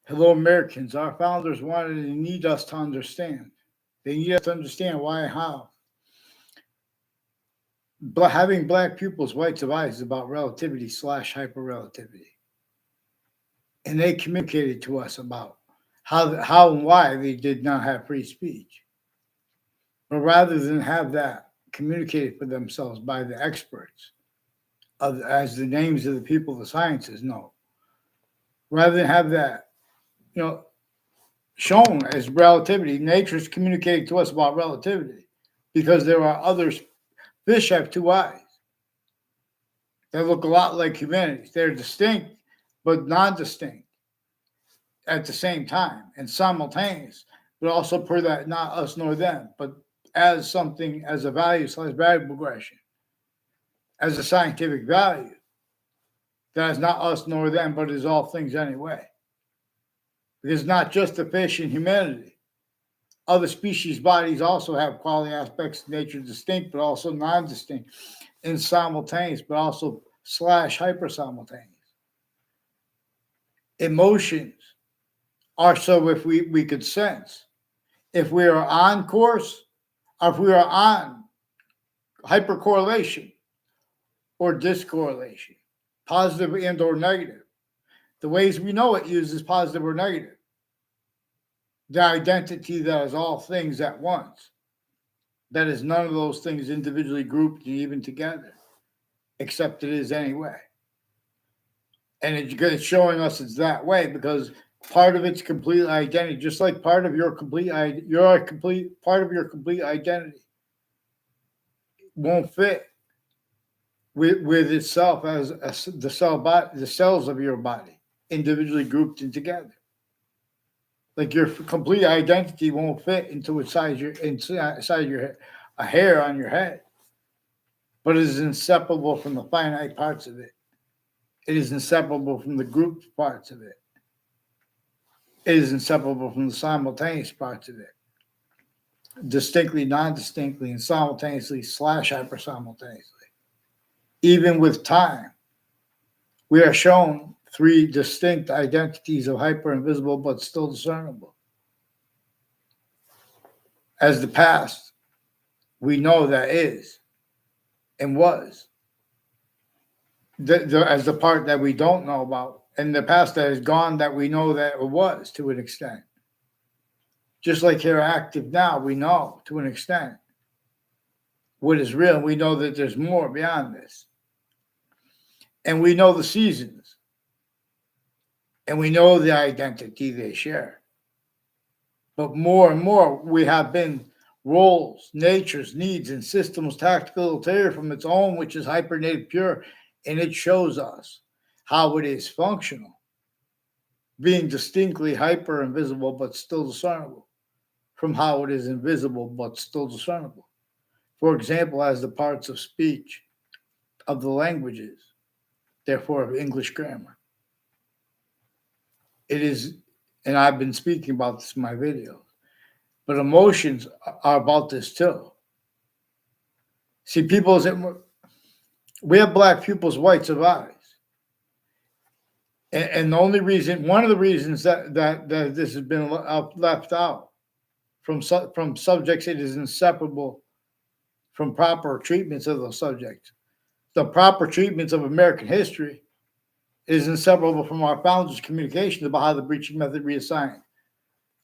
Hello, Americans. Our founders wanted and need us to understand. They need us to understand why and how. But having black pupils, whites of eyes is about relativity slash hyper-relativity. And they communicated to us about how and why they did not have free speech. But rather than have that communicated for themselves by the experts, as the names of the people of the sciences know, rather than have that, you know, shown as relativity, nature's communicating to us about relativity because there are others. Fish have two eyes. They look a lot like humanities. They're distinct, but non-distinct at the same time and simultaneous, but also per that not us nor them, but as something as a value slash value progression, as a scientific value that is not us nor them, but is all things anyway. Because not just the fish in humanity. Other species' bodies also have quality aspects of nature distinct, but also non-distinct and simultaneous, but also slash hyper simultaneous. Emotions are so if we could sense if we are on course or if we are on hypercorrelation or discorrelation, positive and or negative. The ways we know it uses positive or negative. The identity that is all things at once. That is none of those things individually grouped and even together, except it is anyway. And it's showing us it's that way because part of its complete identity, just like part of your complete part of your complete identity won't fit with itself as the cells of your body individually grouped and together. Like your complete identity won't fit into inside your head, a hair on your head, but it is inseparable from the finite parts of it. It is inseparable from the grouped parts of it. It is inseparable from the simultaneous parts of it. Distinctly, non-distinctly, and simultaneously slash hyper-simultaneously. Even with time, we are shown three distinct identities of hyper-invisible but still discernible. As the past, we know that is and was. As the part that we don't know about, and the past that is gone that we know that it was to an extent. Just like here active now, we know to an extent what is real. We know that there's more beyond this. And we know the seasons. And we know the identity they share. But more and more, we have been roles, natures, needs, and systems tactical ulterior from its own, which is hypernative pure, and it shows us how it is functional, being distinctly hyper invisible but still discernible, from how it is invisible but still discernible. For example, as the parts of speech of the languages, therefore of English grammar. It is, and I've been speaking about this in my videos, but emotions are about this too. See, we have black pupils, whites of eyes. And the only reason, one of the reasons that this has been left out from subjects, it is inseparable from proper treatments of those subjects. The proper treatments of American history is inseparable from our founders' communications about how the breaching method reassigned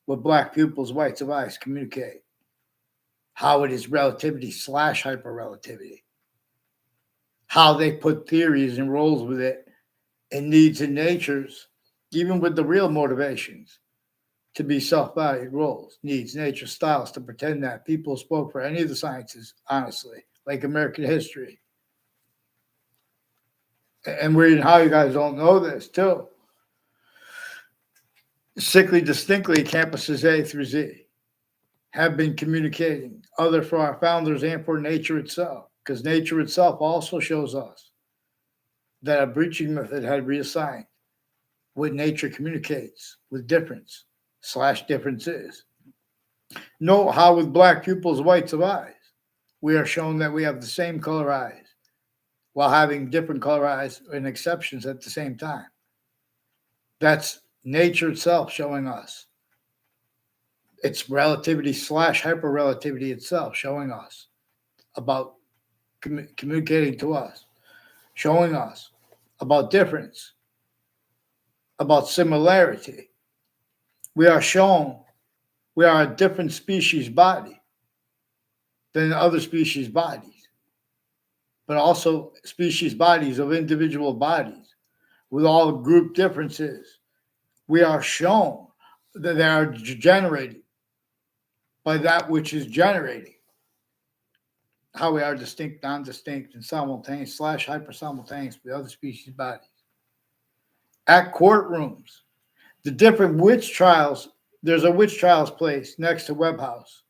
what black pupils, whites of eyes communicate, how it is relativity slash hyper-relativity, how they put theories and roles with it and needs and natures, even with the real motivations to be self-valued roles, needs, nature, styles, to pretend that people spoke for any of the sciences, honestly, like American history. And reading how you guys don't know this, too. Sickly, distinctly, campuses A through Z have been communicating, other for our founders and for nature itself, because nature itself also shows us that a breaching method had reassigned what nature communicates with difference slash differences. Note how with black pupils, whites of eyes, we are shown that we have the same color eyes while having different color eyes and exceptions at the same time. That's nature itself showing us. It's relativity slash hyper relativity itself showing us about communicating to us, showing us about difference, about similarity. We are shown we are a different species body than other species bodies, but also species bodies of individual bodies with all group differences. We are shown that they are generated by that which is generating. How we are distinct, non-distinct, and simultaneous slash hyper-simultaneous with other species bodies. At courtrooms, the different witch trials, there's a witch trials place next to Webb House,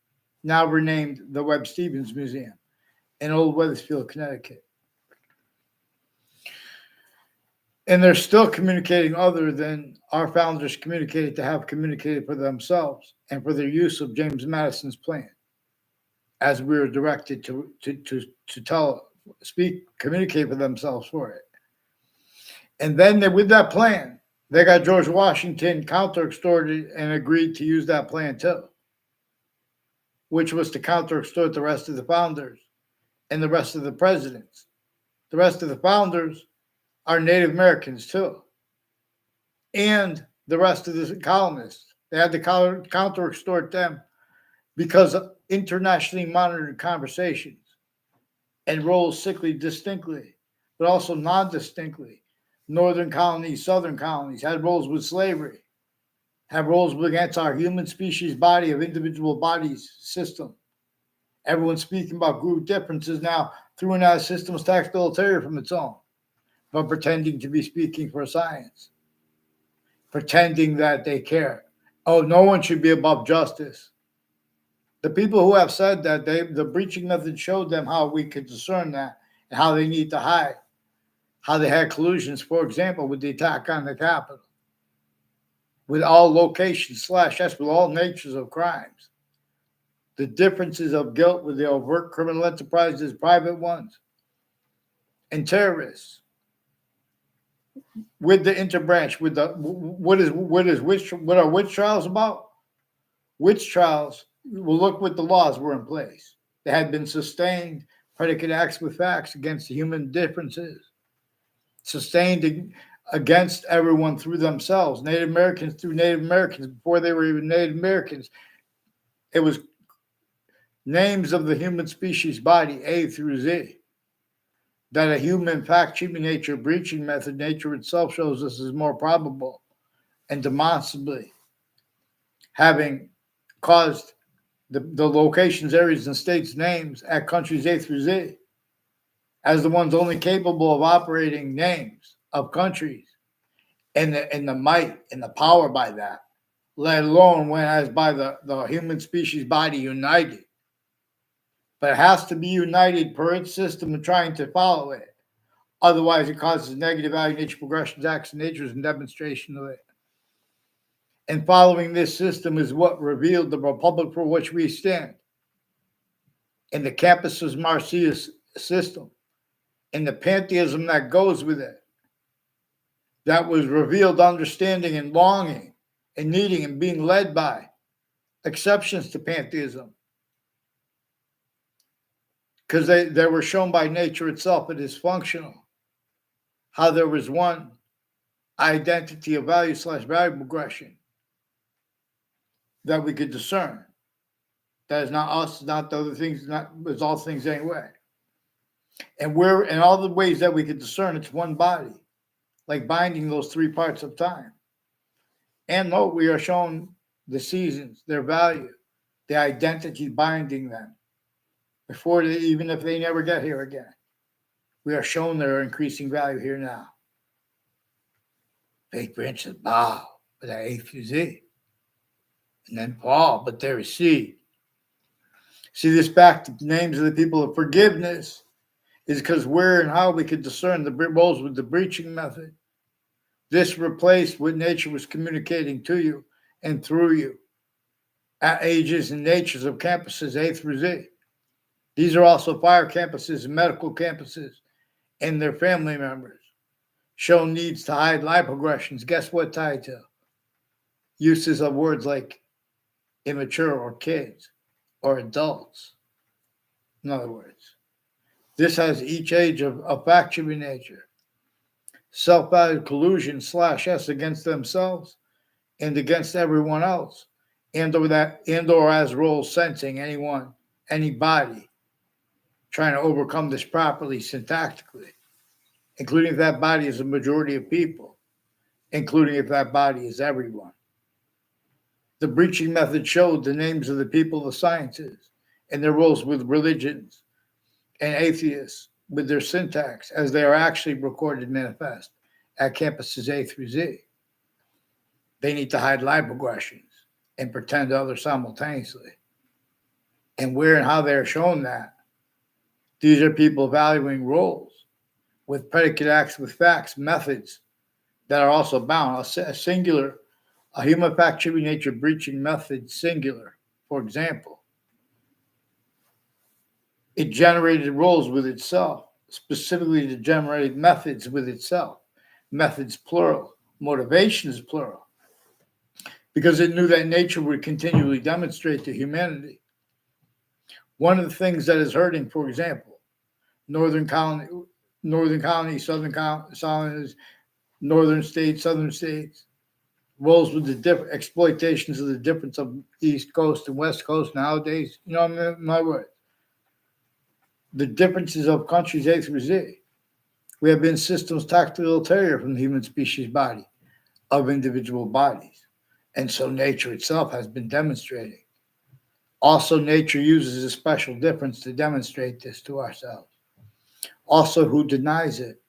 now renamed the Webb Stevens Museum in Old Wethersfield, Connecticut. And they're still communicating other than our founders communicated to have communicated for themselves and for their use of James Madison's plan, as we were directed to communicate for themselves for it. And then with that plan, they got George Washington counter-extorted and agreed to use that plan too, which was to counter-extort the rest of the founders and the rest of the presidents. The rest of the founders are Native Americans too, and the rest of the colonists. They had to counter-extort them because of internationally monitored conversations and roles sickly distinctly, but also non-distinctly. Northern colonies, southern colonies had roles with slavery, had roles against our human species body of individual bodies system. Everyone's speaking about group differences now, threw in out a system tactical ulterior from its own, but pretending to be speaking for science, pretending that they care. Oh, no one should be above justice. The people who have said that, the breaching method showed them how we could discern that and how they need to hide, how they had collusions, for example, with the attack on the Capitol, with all locations /s, with all natures of crimes. The differences of guilt with the overt criminal enterprises, private ones, and terrorists. With the interbranch, with the what are witch trials about? Witch trials will look what the laws were in place. They had been sustained predicate acts with facts against the human differences, sustained against everyone through themselves. Native Americans through Native Americans before they were even Native Americans. It was names of the human species body A through Z. That a human fact human nature breaching method, nature itself shows us is more probable and demonstrably having caused the locations, areas, and states' names at countries A through Z as the ones only capable of operating names of countries and the might and the power by that, let alone when as by the human species body united. But it has to be united per its system and trying to follow it. Otherwise, it causes negative value, nature, progressions, acts, and natures, and demonstration of it. And following this system is what revealed the republic for which we stand. And the campus's Marcia's system, and the pantheism that goes with it. That was revealed understanding and longing and needing and being led by exceptions to pantheism. Because they were shown by nature itself, it is functional. How there was one identity of value /value progression that we could discern. That is not us, not the other things, it's all things anyway. And we're in all the ways that we could discern, it's one body, like binding those three parts of time. And note, we are shown the seasons, their value, the identity binding them before they, even if they never get here again. We are shown their increasing value here now. Fake branches bow, but that A through Z. And then fall, but they receive. See, this back to the names of the people of forgiveness is because where and how we could discern the roles with the breaching method. This replaced what nature was communicating to you and through you at ages and natures of campuses A through Z. These are also fire campuses and medical campuses and their family members. Show needs to hide life progressions. Guess what tied to? uses of words like immature or kids or adults. In other words, this has each age of factual nature, self-value collusion slash S against themselves and against everyone else, and or as roles sensing anyone, anybody trying to overcome this properly syntactically, including if that body is a majority of people, including if that body is everyone. The breaching method showed the names of the people of the sciences and their roles with religions and atheists with their syntax as they are actually recorded manifest at campuses A through Z. They need to hide lie progressions and pretend others simultaneously. And where and how they are shown that, these are people valuing roles with predicate acts with facts, methods that are also bound. A human factual nature breaching method singular, for example, it generated roles with itself, specifically the generated methods with itself. Methods plural, motivations plural, because it knew that nature would continually demonstrate to humanity. One of the things that is hurting, for example, northern colony, southern colonies, northern states, southern states, roles with the different exploitations of the difference of East Coast and West Coast nowadays. You know, my word. The differences of countries A through Z. We have been systems tactically ulterior from the human species body, of individual bodies. And so nature itself has been demonstrating. Also, nature uses a special difference to demonstrate this to ourselves. Also, who denies it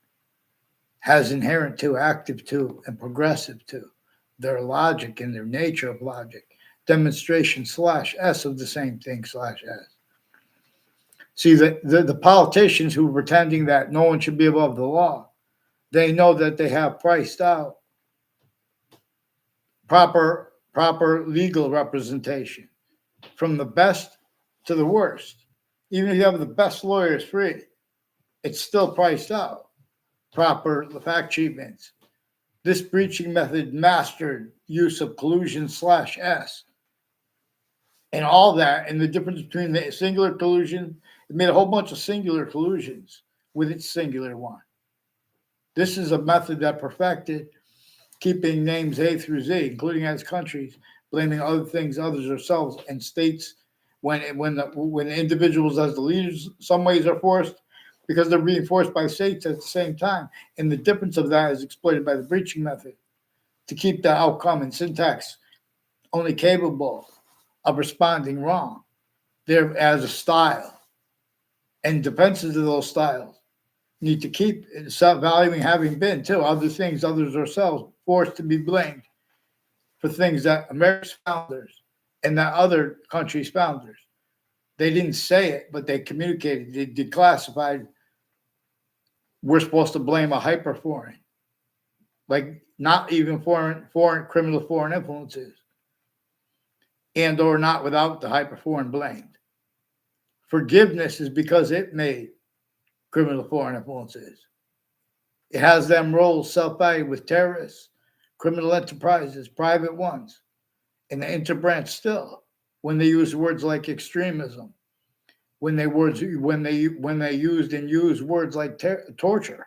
has inherent to, active to, and progressive to their logic and their nature of logic. Demonstration slash S of the same thing slash S. See, the politicians who are pretending that no one should be above the law, they know that they have priced out proper legal representation from the best to the worst. Even if you have the best lawyers free, it's still priced out. Proper fact treatments. This breaching method mastered use of collusion slash S and all that, and the difference between the singular collusion, it made a whole bunch of singular collusions with its singular one. This is a method that perfected keeping names A through Z, including as countries, blaming other things, others, ourselves, and states when the individuals as the leaders, some ways are forced because they're being forced by states at the same time. And the difference of that is exploited by the breaching method to keep the outcome and syntax only capable of responding wrong. They're as a style. And defenses of those styles need to keep self-valuing having been, too, other things, others, ourselves, forced to be blamed for things that America's founders and that other countries' founders, they didn't say it, but they communicated, they declassified. We're supposed to blame a hyper-foreign, like not even foreign criminal foreign influences, and or not without the hyper-foreign blamed. Forgiveness is because it made criminal foreign influences. It has them roll self-value with terrorists, criminal enterprises, private ones, and the interbranch still when they use words like extremism, when they used and use words like torture,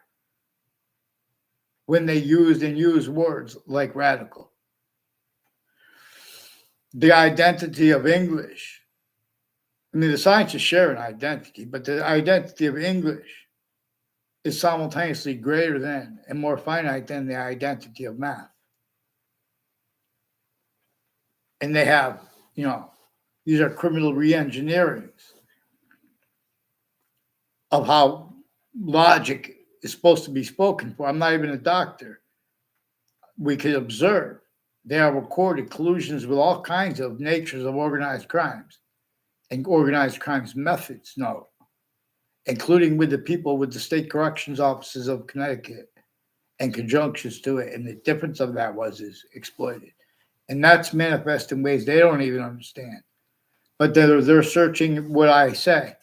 when they used and use words like radical. The identity of English. I mean, the scientists share an identity, but the identity of English is simultaneously greater than and more finite than the identity of math. And they have, these are criminal re-engineerings of how logic is supposed to be spoken for. I'm not even a doctor. We could observe they are recorded collusions with all kinds of natures of organized crimes and organized crimes methods, including with the people with the state corrections offices of Connecticut and conjunctions to it. And the difference of that is exploited. And that's manifest in ways they don't even understand. But they're searching what I say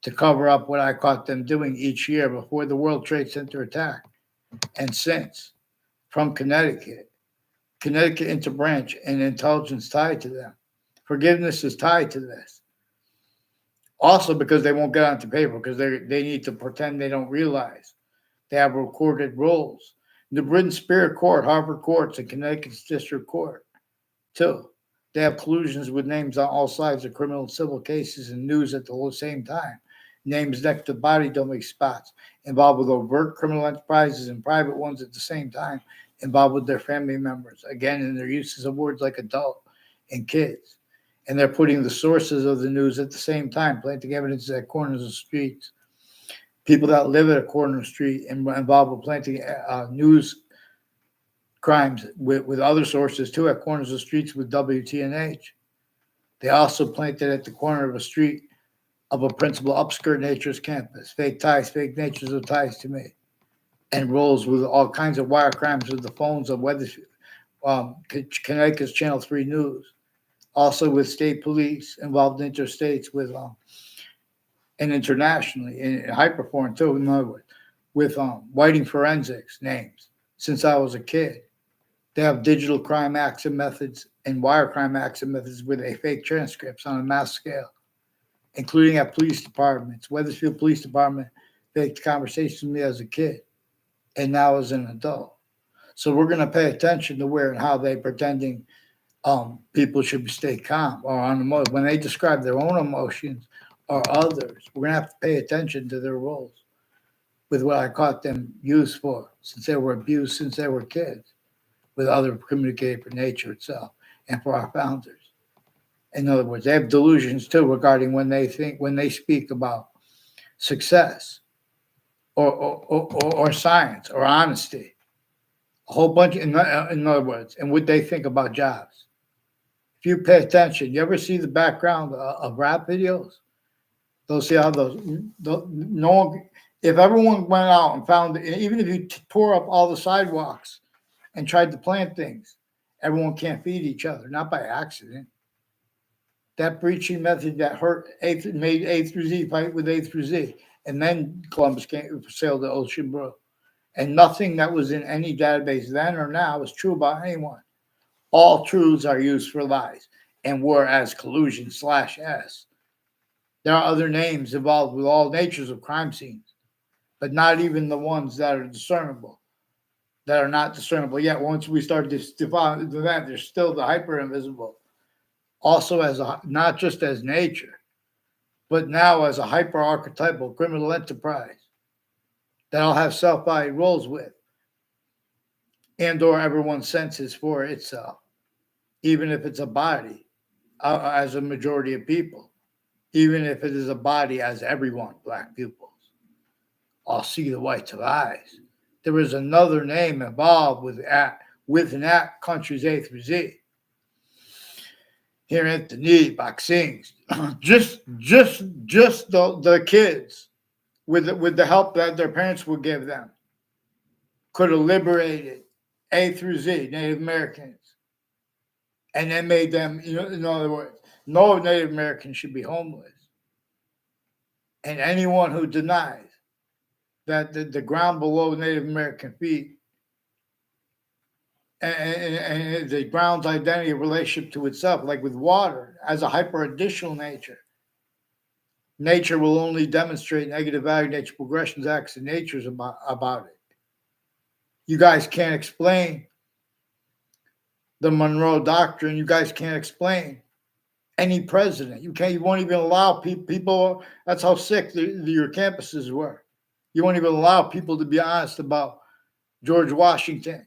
to cover up what I caught them doing each year before the World Trade Center attack and since from Connecticut Connecticut interbranch and intelligence tied to them. Forgiveness is tied to this. Also, because they won't get onto paper, because they need to pretend they don't realize. They have recorded roles. The Britain Superior Court, Harvard Courts, and Connecticut's District Court, too. They have collusions with names on all sides of criminal and civil cases and news at the same time. Names next to body double spots, involved with overt criminal enterprises and private ones at the same time, involved with their family members. Again, in their uses of words like adult and kids. And they're putting the sources of the news at the same time, planting evidence at corners of streets. People that live at a corner street and involved with planting news crimes with other sources too at corners of streets with WTNH. They also planted at the corner of a street of a principal upskirt nature's campus. Fake ties, fake natures of ties to me. And rolls with all kinds of wire crimes with the phones of Weathersfield, Connecticut's Channel 3 News. Also with state police involved interstates with and internationally in hyperform too, in other words, with whiting forensics names since I was a kid. They have digital crime acts and methods and wire crime acts and methods with a fake transcripts on a mass scale, including at police departments. Weathersfield Police Department faked conversations with me as a kid and now as an adult. So we're going to pay attention to where and how they pretending people should stay calm or on emotion. When they describe their own emotions or others, we're going to have to pay attention to their roles with what I caught them used for since they were abused since they were kids, with other communicated for nature itself and for our founders. In other words, they have delusions too regarding when they speak about success or science or honesty. A whole bunch, in other words, and what they think about jobs. If you pay attention, you ever see the background of rap videos? They'll see how no one, if everyone went out and found, even if you tore up all the sidewalks and tried to plant things, everyone can't feed each other, not by accident. That breaching method that made A through Z fight with A through Z. And then Columbus sailed the ocean blue. And nothing that was in any database then or now is true about anyone. All truths are used for lies and were as collusion/S. There are other names involved with all natures of crime scenes, but not even the ones that are discernible, that are not discernible yet. Once we start to define that, there's still the hyper-invisible. Also as not just as nature, but now as a hyper-archetypal criminal enterprise that I'll have self-body roles with and or everyone's senses for itself, even if it's a body as a majority of people, even if it is a body as everyone, black pupils. I'll see the whites of eyes. There is another name involved with that country's A through Z. Here at the knee, vaccines, just the kids with the help that their parents would give them could have liberated A through Z, Native Americans, and then made them, in other words, no Native American should be homeless. And anyone who denies that the ground below Native American feet and the ground's identity relationship to itself, like with water, as a hyper-additional nature. Nature will only demonstrate negative value, nature progressions, acts, and natures about it. You guys can't explain the Monroe Doctrine. You guys can't explain any president. You won't even allow people. That's how sick your campuses were. You won't even allow people to be honest about George Washington.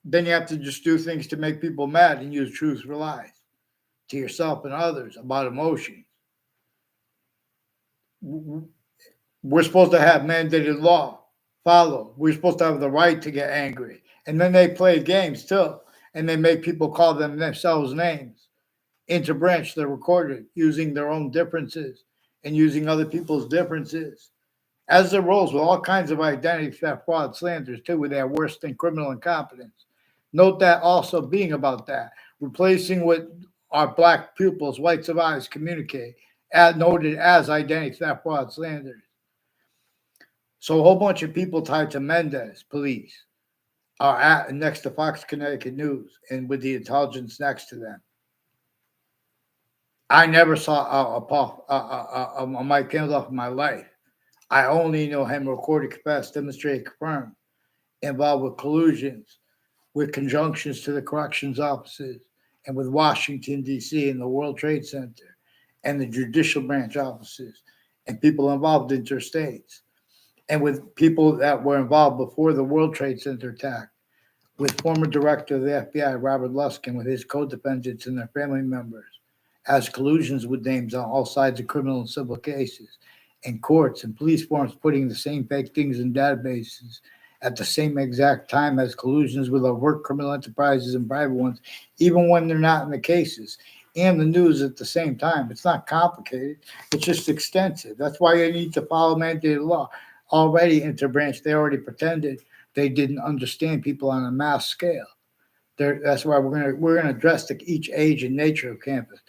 Then you have to just do things to make people mad and use truth for lies to yourself and others about emotions. We're supposed to have mandated law followed. We're supposed to have the right to get angry. And then they play games too. And they make people call themselves names. Interbranch, they're recorded using their own differences and using other people's differences. As their roles with all kinds of identity theft, fraud, slanders too, with their worse than criminal incompetence. Note that also being about that, replacing what our black pupils, whites of eyes, communicate, noted as identity theft, fraud, slanders. So a whole bunch of people tied to Mendez police are at next to Fox Connecticut News and with the intelligence next to them. I never saw a Mike Kendall in my life. I only know him recorded, confessed, demonstrated, confirmed, involved with collusions, with conjunctions to the corrections offices, and with Washington, D.C., and the World Trade Center, and the judicial branch offices, and people involved interstates, and with people that were involved before the World Trade Center attack, with former director of the FBI, Robert Luskin, with his co-defendants and their family members, as collusions with names on all sides of criminal and civil cases, and courts and police forms putting the same fake things in databases at the same exact time as collusions with overt criminal enterprises and private ones, even when they're not in the cases, and the news at the same time. It's not complicated. It's just extensive. That's why you need to follow mandated law. Already interbranch, they already pretended they didn't understand people on a mass scale. That's why we're gonna address each age and nature of campus.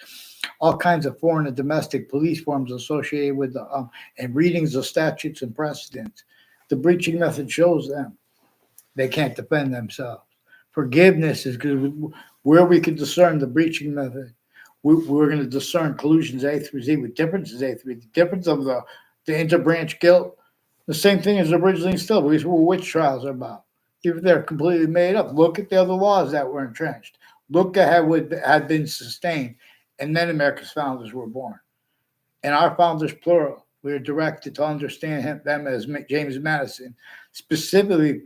All kinds of foreign and domestic police forms associated with the and readings of statutes and precedents. The breaching method shows them they can't defend themselves. Forgiveness is good. Where we can discern the breaching method, we're going to discern collusions A through Z with differences A through Z. The difference of the interbranch guilt, the same thing as originally still. These were witch trials are about. Even if they're completely made up. Look at the other laws that were entrenched. Look at how it had been sustained. And then America's founders were born. And our founders, plural, we were directed to understand them as James Madison, specifically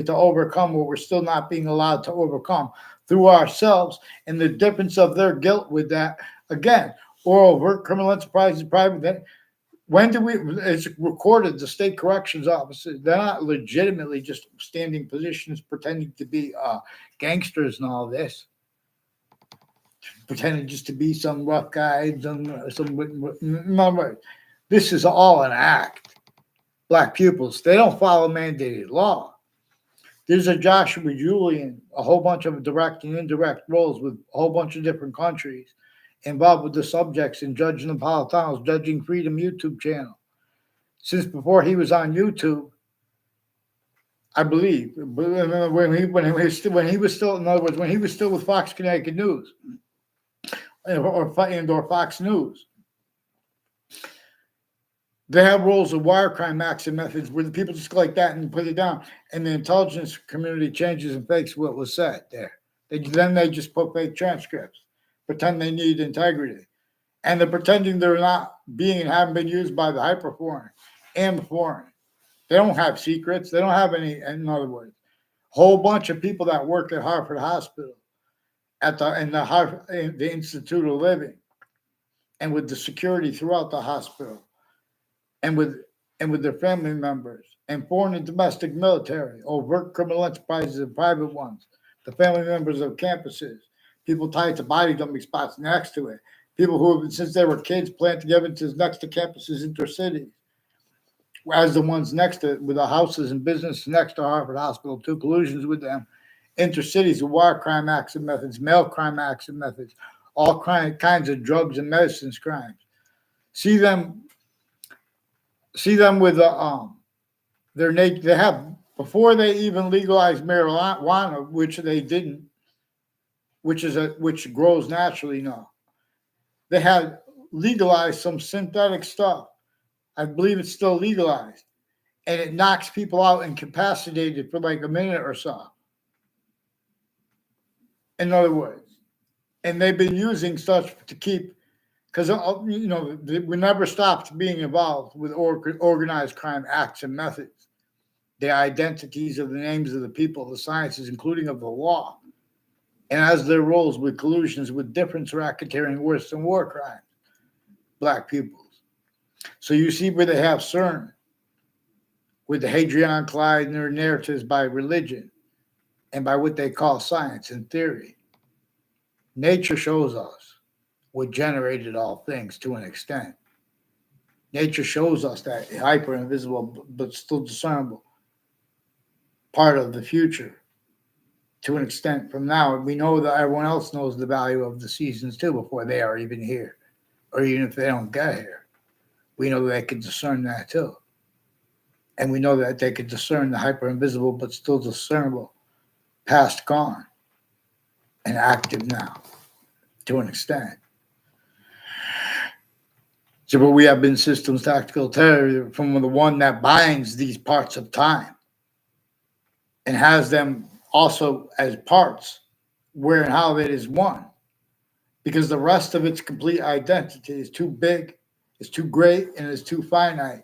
to overcome what we're still not being allowed to overcome through ourselves, and the difference of their guilt with that. Again, or overt criminal enterprises, private. When do we? It's recorded. The state corrections officers, they're not legitimately just standing positions pretending to be gangsters and all this. Pretending just to be some rough guy, this is all an act. Black pupils, they don't follow mandated law. There's a Joshua Julian, a whole bunch of direct and indirect roles with a whole bunch of different countries involved with the subjects in Judge Napolitano's Judging Freedom YouTube channel. Since before he was on YouTube, I believe, when he was still, in other words, when he was still with Fox Connecticut News or Fox News, they have roles of wire crime acts and methods where the people just go like that and put it down, and the intelligence community changes and fakes what was said there. Then they just put fake transcripts, pretend they need integrity, and they're pretending they're not being and haven't been used by the hyper-foreign and the foreign. They don't have secrets. They don't have any. In other words, whole bunch of people that work at Harvard Hospital, in the Institute of Living, and with the security throughout the hospital, and with their family members, and foreign and domestic military, overt criminal enterprises and private ones, the family members of campuses, people tied to body dumping spots next to it, people who have, since they were kids, planted evidence next to campuses intercities, as the ones next to, with the houses and businesses next to Harvard Hospital, two collusions with them, intercities with wire crime acts and methods, mail crime acts and methods, all kinds of drugs and medicines crimes. See them with they have, before they even legalized marijuana, which they didn't, which grows naturally now. They had legalized some synthetic stuff. I believe it's still legalized, and it knocks people out incapacitated for like a minute or so. In other words, and they've been using such to keep, because we never stopped being involved with organized crime acts and methods, the identities of the names of the people, the sciences, including of the law, and as their roles with collusions with difference racketeering worse than war crimes, black peoples. So you see where they have CERN with the Hadrian Clyde and their narratives by religion and by what they call science and theory. Nature shows us what generated all things to an extent. Nature shows us that hyper invisible but still discernible part of the future to an extent from now. We know that everyone else knows the value of the seasons too before they are even here, or even if they don't get here. We know they can discern that too. And we know that they could discern the hyper-invisible but still discernible, past gone, and active now to an extent. So, but we have been systems tactical terror from the one that binds these parts of time and has them also as parts where and how it is one. Because the rest of its complete identity is too big, is too great, and is too finite,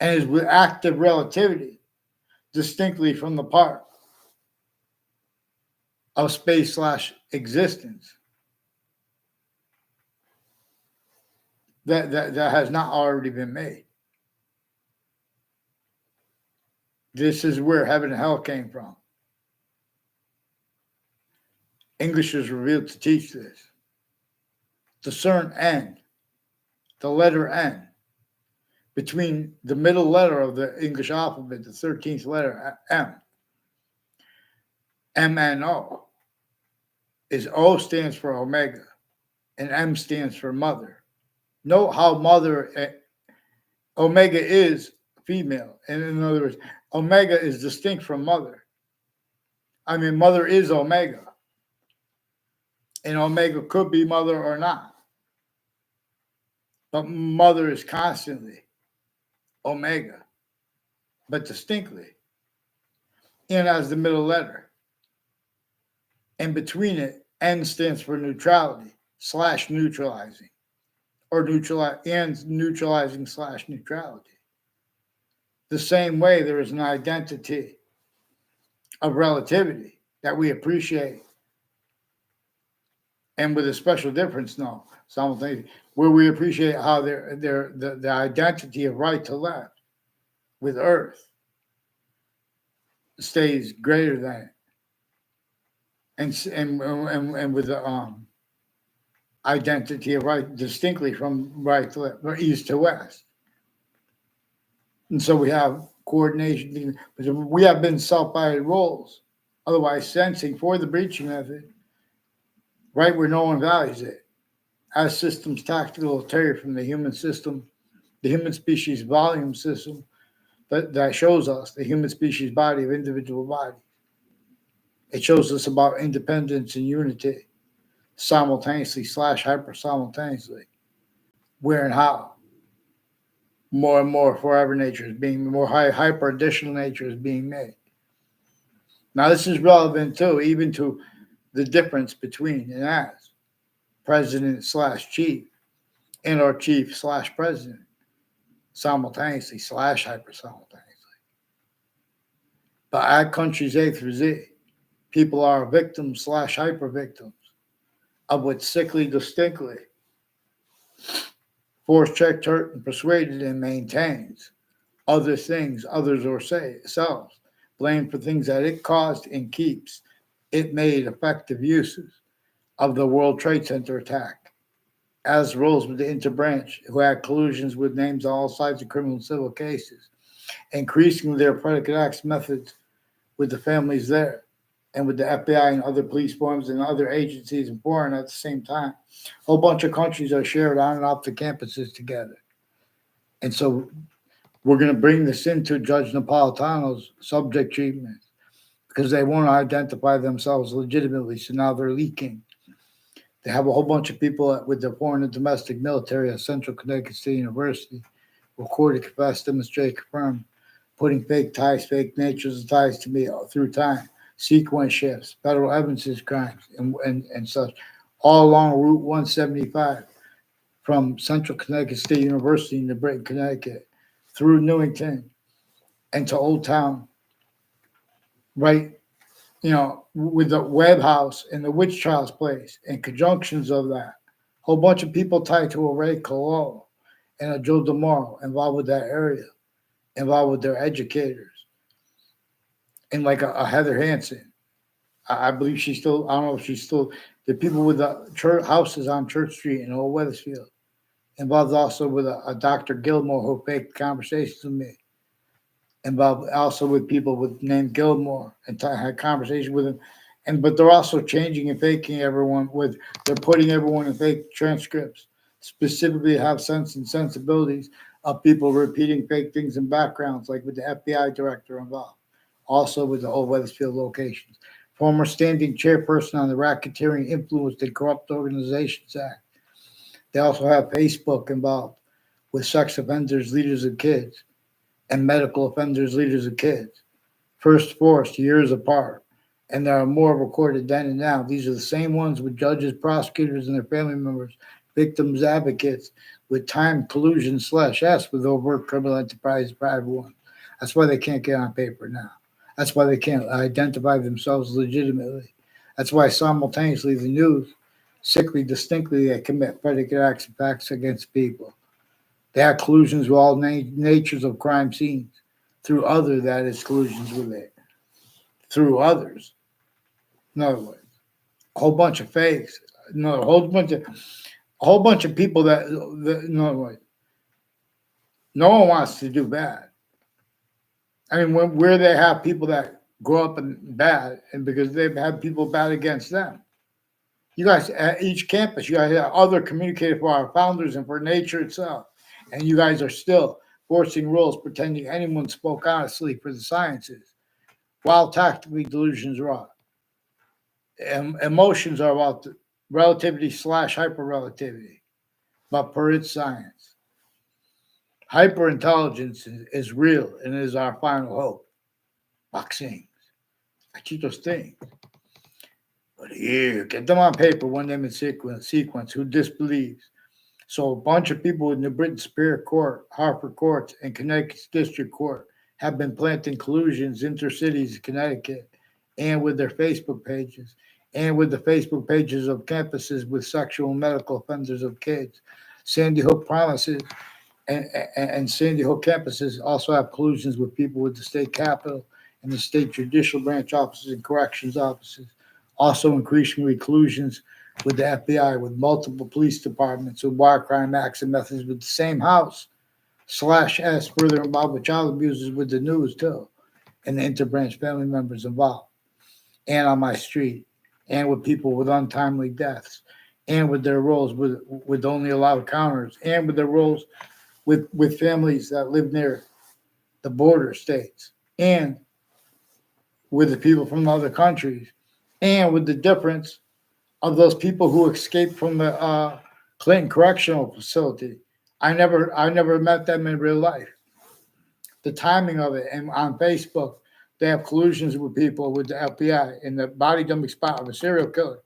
and is with active relativity distinctly from the part of space slash existence that has not already been made. This is where heaven and hell came from. English is revealed to teach this. Discern N, the letter N, between the middle letter of the English alphabet, the 13th letter M, MNO, is O stands for Omega, and M stands for Mother. Note how Mother, Omega is female, and in other words, Omega is distinct from Mother. I mean, Mother is Omega, and Omega could be Mother or not, but Mother is constantly Omega, but distinctly, and as the middle letter. And between it, N stands for neutrality slash neutralizing, or neutralizing slash neutrality. The same way there is an identity of relativity that we appreciate, and with a special difference now, simultaneously, where we appreciate how the identity of right to left with Earth stays greater than it, and with the identity of right distinctly from right to left or east to west. And so we have coordination. We have been self-guided roles, otherwise sensing for the breaching method, right where no one values it, as systems tactical terror from the human system, the human species volume system that shows us the human species body of individual body. It shows us about independence and unity simultaneously slash hyper simultaneously, where and how more and more forever nature is being more hyper additional nature is being made. Now this is relevant too, even to the difference between and as president slash chief and our chief slash president simultaneously slash hyper simultaneously. But at countries A through Z, people are victims slash hyper victims of what sickly distinctly force checked, hurt, and persuaded and maintains other things, others or selves, blamed for things that it caused and keeps. It made effective uses of the World Trade Center attack, as roles with the interbranch, who had collusions with names on all sides of criminal and civil cases, increasingly their predicate acts methods with the families there, and with the FBI and other police forms and other agencies and foreign at the same time. A whole bunch of countries are shared on and off the campuses together. And so we're going to bring this into Judge Napolitano's subject treatment because they won't identify themselves legitimately. So now they're leaking. They have a whole bunch of people with the foreign and domestic military at Central Connecticut State University, recorded, confessed, demonstrate, confirm, putting fake ties, fake natures of ties to me through time, sequence shifts, federal evidences crimes, and such, all along Route 175 from Central Connecticut State University in New Britain, Connecticut, through Newington and to Old Town, right, with the Webb House and the witch trials place and conjunctions of that. Whole bunch of people tied to a Ray Cololo and a Joe DeMoro involved with that area, involved with their educators, and like a Heather Hansen. I believe she's still, I don't know if she's still, the people with the church houses on Church Street in Old Weathersfield, involved also with a Dr. Gilmore who faked conversations with me, involved also with people with named Gilmore and had conversations with him. But they're also changing and faking everyone they're putting everyone in fake transcripts, specifically have sense and sensibilities of people repeating fake things in backgrounds, like with the FBI director involved, also with the old Weathersfield locations. Former standing chairperson on the Racketeering Influenced and Corrupt Organizations Act. They also have Facebook involved with sex offenders, leaders of kids, and medical offenders, leaders of kids. First forced years apart. And there are more recorded then and now. These are the same ones with judges, prosecutors, and their family members, victims, advocates, with time collusion slash S with overt criminal enterprise, private one. That's why they can't get on paper now. That's why they can't identify themselves legitimately. That's why simultaneously the news, sickly distinctly, they commit predicate acts and facts against people. They have collusions with all natures of crime scenes through other, that is, collusions with it, through others. In other words, a whole bunch of fakes. No, a whole bunch of people that in other words, no one wants to do bad. I mean, where they have people that grow up in bad, and because they've had people bad against them. You guys, at each campus, you guys have other communicators for our founders and for nature itself. And you guys are still forcing rules, pretending anyone spoke honestly for the sciences, while tactically delusions wrought. Emotions are about relativity slash hyper-relativity, but per its science. Hyper-intelligence is real and is our final hope. Vaccines. I keep those things. But here, get them on paper, one name in sequence, who disbelieves. So a bunch of people in the Britain Superior Court, Hartford Courts, and Connecticut's District Court have been planting collusions intercities in Connecticut and with their Facebook pages and with the Facebook pages of campuses with sexual and medical offenders of kids. Sandy Hook promises and Sandy Hook campuses also have collusions with people with the state capitol and the state judicial branch offices and corrections offices. Also increasingly collusions with the FBI, with multiple police departments, with wire crime acts and methods with the same house, slash S, further involved with child abusers with the news too, and the interbranch family members involved, and on my street, and with people with untimely deaths, and with their roles with only allowed counters, and with their roles with families that live near the border states, and with the people from other countries, and with the difference of those people who escaped from the Clinton Correctional Facility. I never met them in real life. The timing of it, and on Facebook, they have collusions with people with the FBI in the body dumping spot of a serial killer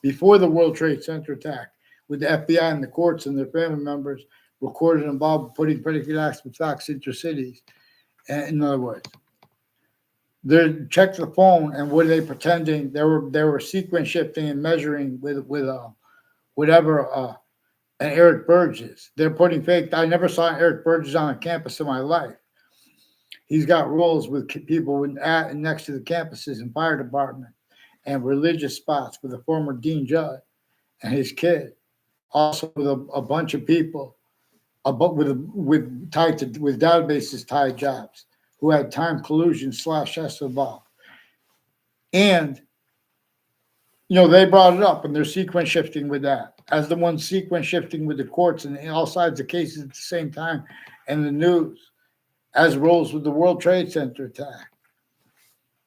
before the World Trade Center attack, with the FBI and the courts and their family members recorded involved with putting predicate acts and facts into cities. And in other words, they checked the phone, and what are they pretending? They were sequence shifting and measuring with whatever and Eric Burgess. They're putting fake. I never saw Eric Burgess on a campus in my life. He's got roles with people at and next to the campuses and fire department and religious spots with a former Dean Judd and his kid. Also with a bunch of people, with tied to with databases tied jobs who had time collusion slash S involved. And they brought it up, and they're sequence shifting with that, as the one sequence shifting with the courts and all sides of cases at the same time, and the news, as rolls with the World Trade Center attack.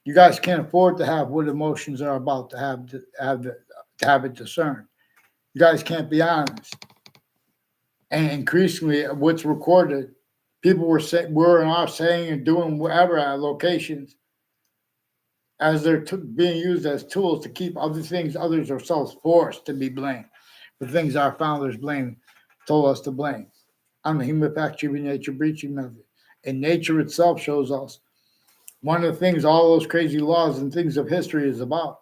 You guys can't afford to have what emotions are about to have it discerned. You guys can't be honest. And increasingly, what's recorded, people were and are saying and doing whatever at locations, as they're being used as tools to keep other things others ourselves forced to be blamed for things our founders told us to blame on the human factor nature breaching method. And nature itself shows us one of the things all those crazy laws and things of history is about.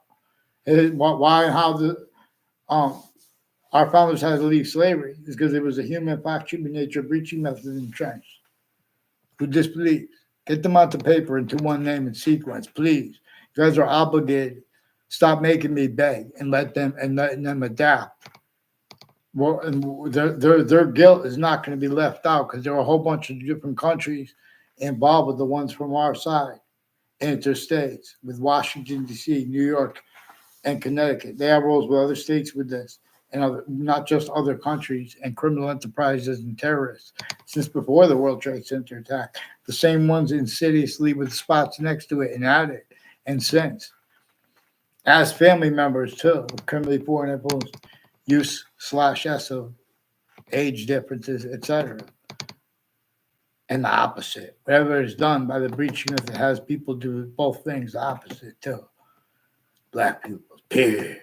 Why and how our founders had to leave slavery is because it was a human factor nature breaching method entrenched. Who disbelieves? Get them onto paper into one name and sequence, please. You guys are obligated. Stop making me beg and letting them adapt. Well, and their guilt is not going to be left out, because there are a whole bunch of different countries involved with the ones from our side, interstates, with Washington, D.C., New York, and Connecticut. They have roles with other states with this. and other, not just other countries and criminal enterprises and terrorists since before the World Trade Center attack. The same ones insidiously with spots next to it and at it, and since. As family members too, with criminally foreign influence, use /s of age differences, etc. And the opposite. Whatever is done by the breaching of it has people do both things, the opposite too. Black people, period.